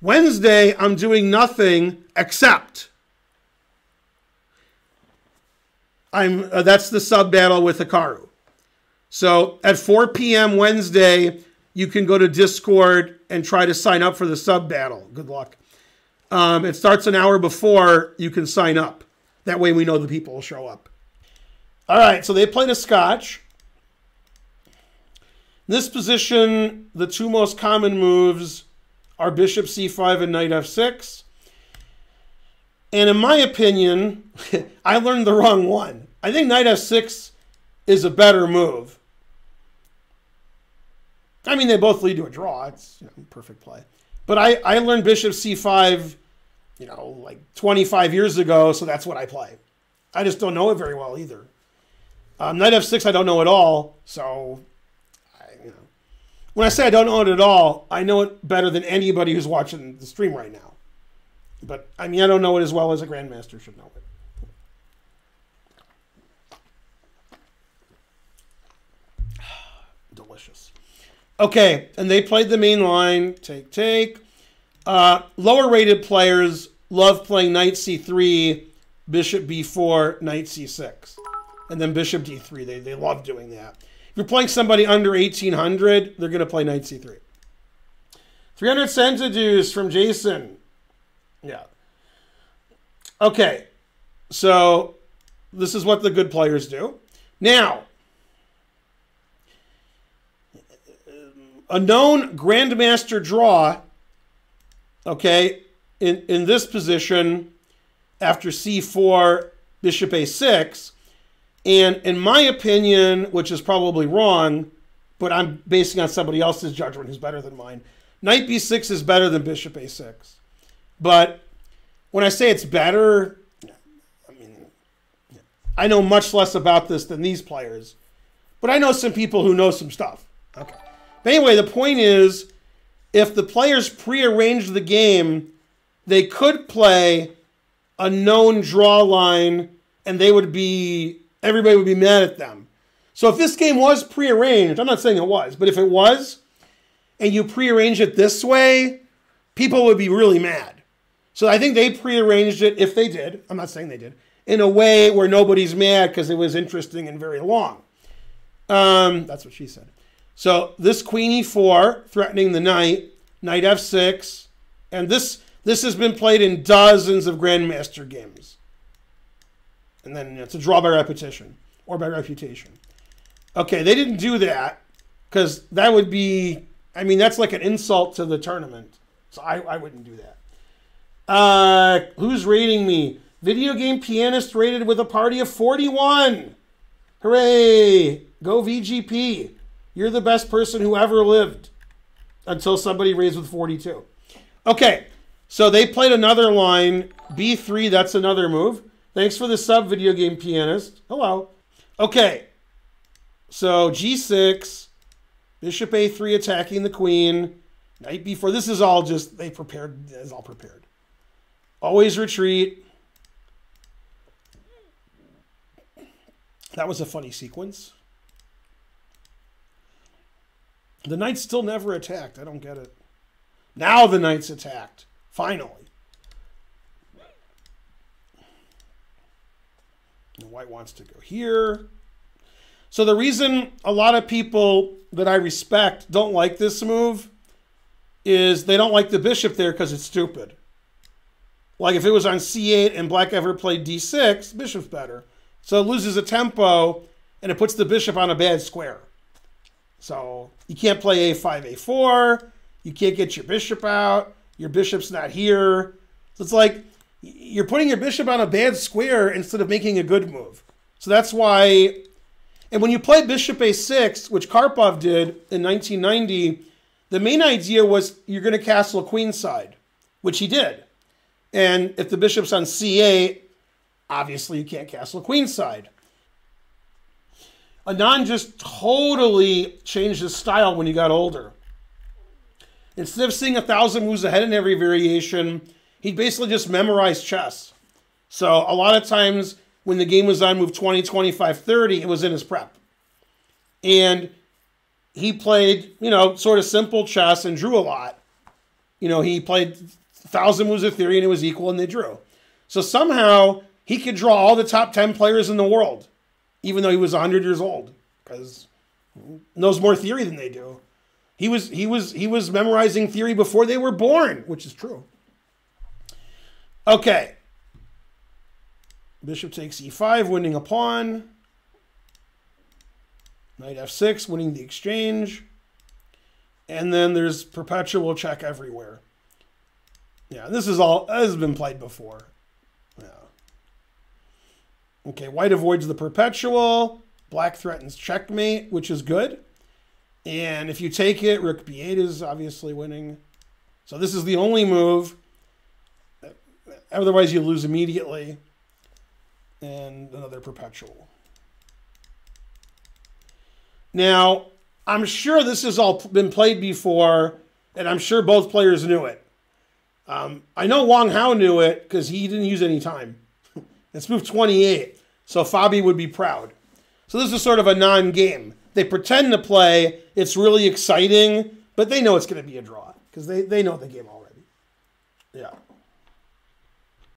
Wednesday, I'm doing nothing except that's the sub battle with Hikaru. So at 4 p.m. Wednesday, you can go to Discord and try to sign up for the sub battle. Good luck. It starts an hour before you can sign up. That way we know the people will show up. All right, so they played a Scotch. In this position, the two most common moves are bishop c5 and knight f6. And in my opinion, I learned the wrong one. I think knight f6 is a better move. I mean, they both lead to a draw. It's perfect play. But I learned bishop c5, like 25 years ago, so that's what I play. I just don't know it very well either. Knight f6 I don't know at all, so when I say I don't know it at all, I know it better than anybody who's watching the stream right now. But, I mean, I don't know it as well as a grandmaster should know it. Delicious. Okay, and they played the main line. Take, take. Lower-rated players love playing knight c3, bishop b4, knight c6. And then bishop d3. They love doing that. If you're playing somebody under 1800, they're going to play knight c3. 300 centidues from Jason. Yeah. Okay. So this is what the good players do. Now, a known grandmaster draw, okay, in this position after c4, bishop a6, and in my opinion, which is probably wrong, but I'm basing on somebody else's judgment who's better than mine, knight b6 is better than bishop a6. But when I say it's better, I mean, I know much less about this than these players, but I know some people who know some stuff. Okay. But anyway, the point is, if the players prearranged the game, they could play a known draw line, and everybody would be mad at them. So if this game was prearranged, I'm not saying it was, but if it was, and you prearrange it this way, people would be really mad. So I think they prearranged it, if they did, I'm not saying they did, in a way where nobody's mad because it was interesting and very long. That's what she said. So this queen e4, threatening the knight, knight f6, and this has been played in dozens of grandmaster games. And then it's a draw by repetition, or by reputation. Okay, they didn't do that, because that would be, I mean, that's like an insult to the tournament. So I wouldn't do that. Who's rating me? Video game pianist rated with a party of 41. Hooray! Go VGP. You're the best person who ever lived. Until somebody raised with 42. Okay, so they played another line. B3, that's another move. Thanks for the sub, video game pianist. Hello. Okay, so G6, bishop A3 attacking the queen, knight B4. This is all just, they prepared, it's all prepared. Always retreat. That was a funny sequence. The knight's still never attacked. I don't get it. Now the knight's attacked. Finally. And white wants to go here. So the reason a lot of people that I respect don't like this move is they don't like the bishop there because it's stupid. Like if it was on c8 and black ever played d6, bishop's better. So it loses a tempo and it puts the bishop on a bad square. So you can't play a5, a4. You can't get your bishop out. Your bishop's not here. So it's like you're putting your bishop on a bad square instead of making a good move. So that's why, and when you play bishop a6, which Karpov did in 1990, the main idea was you're going to castle queenside, which he did. And if the bishop's on c8, obviously you can't castle queenside. Anand just totally changed his style when he got older. Instead of seeing 1,000 moves ahead in every variation, he basically just memorized chess. So a lot of times when the game was on move 20, 25, 30, it was in his prep. And he played, sort of simple chess and drew a lot. You know, he played 1,000 moves of theory and it was equal and they drew. So somehow he could draw all the top 10 players in the world, even though he was 100 years old, because he knows more theory than they do. He was memorizing theory before they were born, which is true. Okay. Bishop takes e5, winning a pawn. Knight f6, winning the exchange. And then there's perpetual check everywhere. Yeah, this has been played before. Yeah. Okay, white avoids the perpetual. Black threatens checkmate, which is good. And if you take it, rook b8 is obviously winning. So this is the only move. Otherwise, you lose immediately. And another perpetual. Now, I'm sure this has all been played before, and I'm sure both players knew it. I know Wang Hao knew it because he didn't use any time. It's move 28, so Fabi would be proud. So this is sort of a non-game. They pretend to play. It's really exciting, but they know it's going to be a draw because they know the game already. Yeah.